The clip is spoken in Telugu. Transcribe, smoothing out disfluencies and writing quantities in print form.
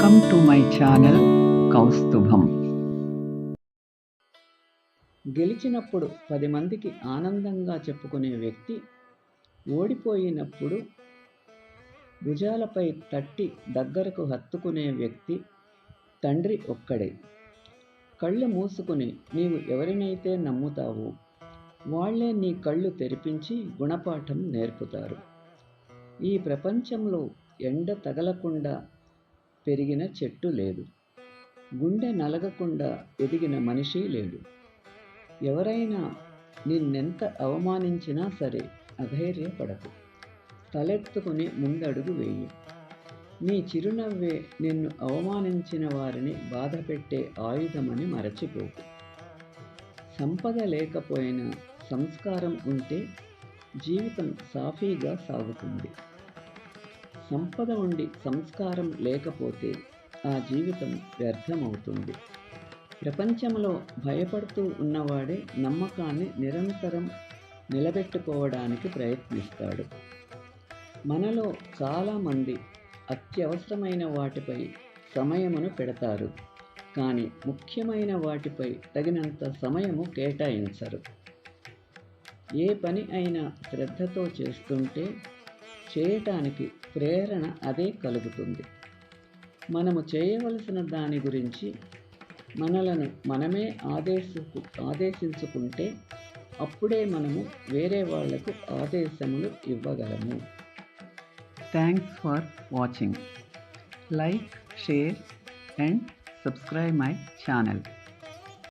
Welcome to my channel Kaustubham. గెలిచినప్పుడు 10 మందికి ఆనందంగా చెప్పుకునే వ్యక్తి, ఓడిపోయినప్పుడు భుజాలపై తట్టి దగ్గరకు హత్తుకునే వ్యక్తి తండ్రి ఒక్కడే. కళ్ళు మూసుకుని నీవు ఎవరినైతే నమ్ముతావో వాళ్లే నీ కళ్ళు తెరిపించి గుణపాఠం నేర్పుతారు. ఈ ప్రపంచంలో ఎండ తగలకుండా పెరిగిన చెట్టు లేదు, గుండె నలగకుండా ఎదిగిన మనిషి లేడు. ఎవరైనా నిన్నెంత అవమానించినా సరే అధైర్యపడకు, తలెత్తుకుని ముందడుగు వేయి. నీ చిరునవ్వే నిన్ను అవమానించిన వారిని బాధపెట్టే ఆయుధమని మరచిపోకు. సంపద లేకపోయినా సంస్కారం ఉంటే జీవితం సాఫీగా సాగుతుంది. సంపద ఉండి సంస్కారం లేకపోతే ఆ జీవితం వ్యర్థమవుతుంది. ప్రపంచంలో భయపడుతూ ఉన్నవాడే నమ్మకాన్ని నిరంతరం నిలబెట్టుకోవడానికి ప్రయత్నిస్తాడు. మనలో చాలామంది అత్యవసరమైన వాటిపై సమయమును పెడతారు, కానీ ముఖ్యమైన వాటిపై తగినంత సమయము కేటాయించరు. ఏ పని అయినా శ్రద్ధతో చేస్తుంటే చేయటానికి ప్రేరణ అదే కలుగుతుంది. మనము చేయవలసిన దాని గురించి మనలను మనమే ఆదేశించుకుంటే అప్పుడే మనము వేరే వాళ్లకు ఆదేశములు ఇవ్వగలము. Thanks for watching. Like, share and subscribe my channel.